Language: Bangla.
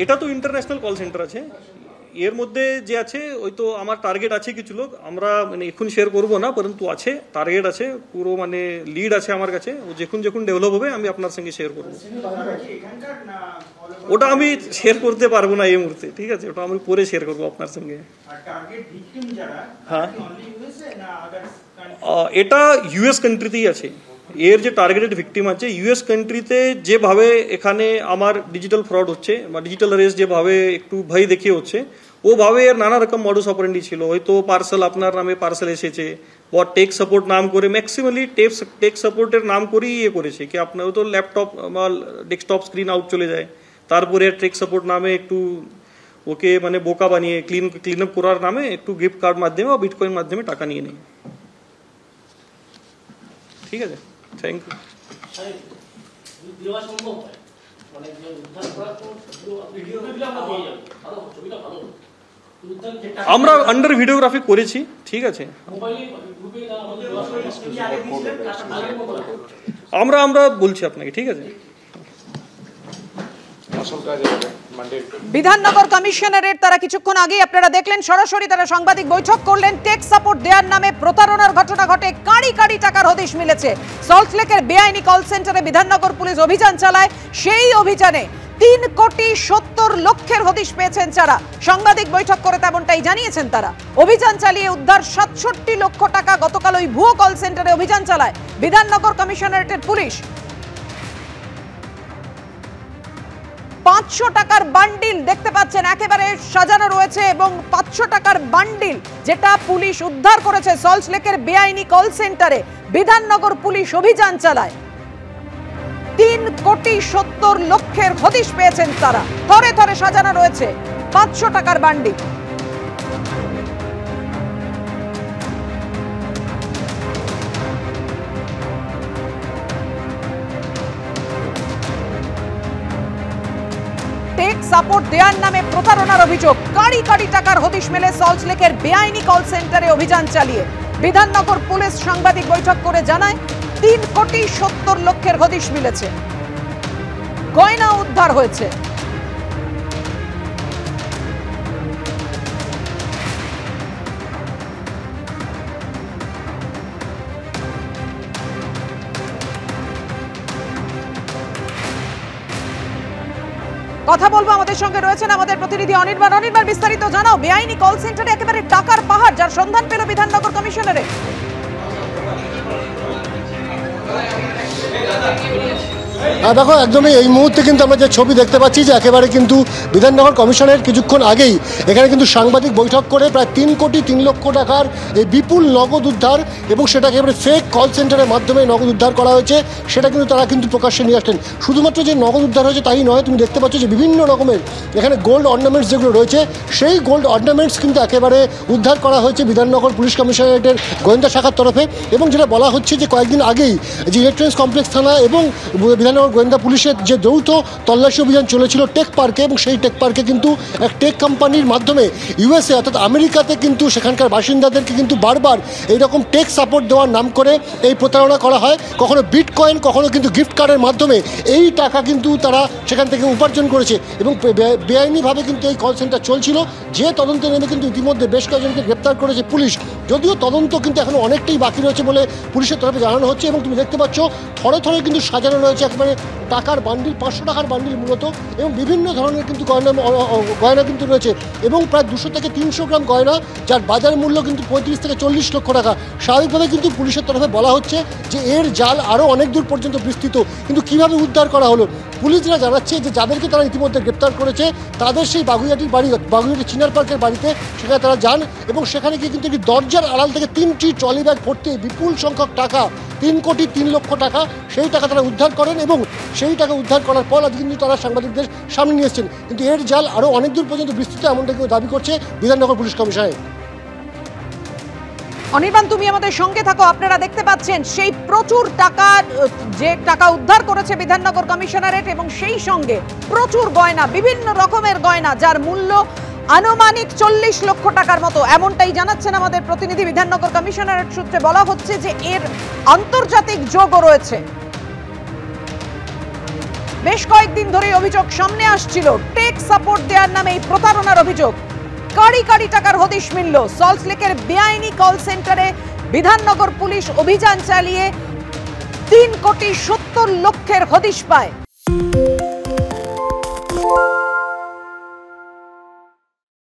এটা তো ইন্টারন্যাশনাল কল সেন্টার আছে, এর মধ্যে যে আছে ওই তো আমার টার্গেট আছে কিছু লোক, আমরা মানে এখন শেয়ার করবো না, পরন্তু আছে টার্গেট আছে পুরো, মানে লিড আছে আমার কাছে, ও যখন ডেভেলপ হবে আমি আপনার সঙ্গে শেয়ার করবো। ওটা আমি শেয়ার করতে পারবো না এই মুহূর্তে, ঠিক আছে, ওটা আমি পরে শেয়ার করবো আপনার সঙ্গে। হ্যাঁ, এটা ইউএস কান্ট্রিতেই আছে, এর যে টার্গেটেড ভিকটিম আছে ইউএস কান্ট্রিতে, যেভাবে এখানে আমার ডিজিটাল ফ্রড হচ্ছে বা ডিজিটাল অ্যারেস্ট যেভাবে একটু ভয় দেখিয়ে হচ্ছে, ওভাবে এর নানা রকম মডুস অপারেন্ডি ছিল। হয়তো পার্সেল আপনার নামে পার্সেল এসেছে, বা টেক সাপোর্ট নাম করে, ম্যাক্সিমালি টেক সাপোর্টের নাম করেই ইয়ে করেছে কি আপনার তো ল্যাপটপ বা ডেস্কটপ স্ক্রিন আউট চলে যায়, তারপরে টেক সাপোর্ট নামে একটু ওকে মানে বোকা বানিয়ে ক্লিন আপ করার নামে একটু গিফট কার্ড মাধ্যমে বা বিটকয়েন মাধ্যমে টাকা নিয়ে নেয়। ঠিক আছে, থ্যাংক ইউ। আমরা আন্ডার ভিডিওগ্রাফি করেছি, ঠিক আছে, আমরা বলছি আপনাকে, ঠিক আছে। বিধাননগর কমিশনারের তারা কিছুক্ষণ আগে আপনারা দেখলেন সরাসরি তারা সাংবাদিক বৈঠক করলেন। টেক সাপোর্ট দেওয়ার নামে প্রতারণার ঘটনা ঘটে, কাড়ি কাড়ি টাকার হদিশ মিলেছে। সল্টলেকের বেআইনি কল সেন্টারে বিধাননগর পুলিশ অভিযান চালায়, সেই অভিযানে 3,70,00,000 হদিশ পেয়েছেন যারা। সাংবাদিক বৈঠক করে তেমনটাই জানিয়েছেন তারা। অভিযান চালিয়ে উদ্ধার 67 লক্ষ টাকা। গতকাল ওই ভুয়ো কল সেন্টারে অভিযান চালায় বিধাননগর কমিশনারেটের পুলিশ। 500 টাকার বান্ডিল দেখতে পাচ্ছেন একেবারে সাজানো রয়েছে, এবং 500 টাকার বান্ডিল যেটা পুলিশ উদ্ধার করেছে সল্টলেকের বেআইনি কল সেন্টারে। বিধাননগর পুলিশ অভিযান চালায়, 3,70,00,000 হদিশ পেয়েছেন তারা। থরে থরে সাজানো রয়েছে 500 টাকার বান্ডিল। টেক সাপোর্ট দেওয়ার নামে প্রতারণার অভিযোগ, কাড়ি কাড়ি টাকার হদিশ মেলে সল্টলেকের বেআইনি কল সেন্টারে অভিযান চালিয়ে। বিধাননগর পুলিশ সাংবাদিক বৈঠক করে জানায় 3,70,00,000 হদিশ মিলেছে, গয়না উদ্ধার হয়েছে। কথা বলবো, আমাদের সঙ্গে রয়েছেন আমাদের প্রতিনিধি অনির্বাণ। অনির্বাণ, বিস্তারিত জানাও, বেআইনি কল সেন্টারে একেবারে টাকার পাহাড়, যার সন্ধান পেল বিধাননগর কমিশনারে। দেখো, একদমই এই মুহূর্তে কিন্তু আমরা যে ছবি দেখতে পাচ্ছি যে একেবারে কিন্তু বিধাননগর কমিশনের কিছুক্ষণ আগেই এখানে কিন্তু সাংবাদিক বৈঠক করে প্রায় 3,03,00,000 টাকার এই বিপুল নগদ উদ্ধার, এবং সেটা একেবারে ফেক কল সেন্টারের মাধ্যমে নগদ উদ্ধার করা হয়েছে, সেটা কিন্তু তারা কিন্তু প্রকাশ্যে নিয়ে আসলেন। শুধুমাত্র যে নগদ উদ্ধার হয়েছে তাই নয়, তুমি দেখতে পাচ্ছ যে বিভিন্ন রকমের এখানে গোল্ড অর্নামেন্টস যেগুলো রয়েছে, সেই গোল্ড অর্নামেন্টস কিন্তু একেবারে উদ্ধার করা হয়েছে বিধাননগর পুলিশ কমিশনারেটের গোয়েন্দা শাখার তরফে। এবং যেটা বলা হচ্ছে যে কয়েকদিন আগেই যে ইলেকট্রনিক্স কমপ্লেক্স থানা এবং বিধাননগর গোয়েন্দা পুলিশের যে যৌথ তল্লাশি অভিযান চলেছিল টেক পার্কে, এবং সেই টেক পার্কে কিন্তু এক টেক কোম্পানির মাধ্যমে ইউএসএ অর্থাৎ আমেরিকাতে কিন্তু সেখানকার বাসিন্দাদেরকে কিন্তু বারবার এইরকম টেক সাপোর্ট দেওয়ার নাম করে এই প্রতারণা করা হয়। কখনো বিটকয়েন, কখনো কিন্তু গিফট কার্ডের মাধ্যমে এই টাকা কিন্তু তারা সেখান থেকে উপার্জন করেছে, এবং বেআইনিভাবে কিন্তু এই কল সেন্টার চলছিল। যে তদন্তে নেমে কিন্তু ইতিমধ্যে বেশ কয়েকজনকে গ্রেপ্তার করেছে পুলিশ, যদিও তদন্ত কিন্তু এখনো অনেকটাই বাকি রয়েছে বলে পুলিশের তরফে জানানো হচ্ছে। এবং তুমি দেখতে পাচ্ছ থরে থরে কিন্তু সাজানো রয়েছে একেবারে টাকার বান্ডিল, 500 টাকার বান্ডিল মূলত, এবং বিভিন্ন ধরনের কিন্তু গয়না কিন্তু রয়েছে, এবং প্রায় 200 থেকে 300 গ্রাম গয়না, যার বাজার মূল্য কিন্তু 35 থেকে 40 লক্ষ টাকা। স্বাভাবিকভাবে কিন্তু পুলিশের তরফে বলা হচ্ছে যে এর জাল আরও অনেক দূর পর্যন্ত বিস্তৃত। কিন্তু কীভাবে উদ্ধার করা হলো, পুলিশরা জানাচ্ছে যে যাদেরকে তারা ইতিমধ্যে গ্রেপ্তার করেছে তাদের সেই বাগুইয়াটির বাড়ি, বাগুইয়াটি চিনার পার্কের বাড়িতে, সেখানে তারা যান, এবং সেখানে গিয়ে কিন্তু একটি দরজার আড়াল থেকে 3টি ট্রলি ব্যাগ ভর্তি বিপুল সংখ্যক টাকা, 3,03,00,000 টাকা, সেই টাকা তারা উদ্ধার করেন। এবং সেই টাকা উদ্ধার করার পর আজ কিন্তু তারা সাংবাদিকদের সামনে নিয়ে এসেছেন। কিন্তু এর জাল আরও অনেক দূর পর্যন্ত বিস্তৃত, এমনটা কেউ দাবি করছে বিধাননগর পুলিশ কমিশনার। অনির্বাণ, তুমি আমাদের সঙ্গে থাকো। আপনারা দেখতে পাচ্ছেন সেই প্রচুর টাকা, যে টাকা উদ্ধার করেছে বিধাননগর কমিশনারেট, এবং সেই সঙ্গে প্রচুর গয়না, বিভিন্ন রকমের গয়না, যার মূল্য আনুমানিক 40 লক্ষ টাকার মতো, এমনটাই জানাচ্ছেন আমাদের প্রতিনিধি। বিধাননগর কমিশনারেট সূত্রে বলা হচ্ছে যে এর আন্তর্জাতিক যোগও রয়েছে। বেশ কয়েকদিন ধরে অভিযোগ সামনে আসছিল টেক সাপোর্ট দেওয়ার নামে এই প্রতারণার অভিযোগ। কোটি কোটি টাকার হদিশ মিলল। সল্টলেকের বেআইনি কল সেন্টারে বিধাননগর পুলিশ অভিযান চালিয়ে 3,70,00,000 হদিশ পায়।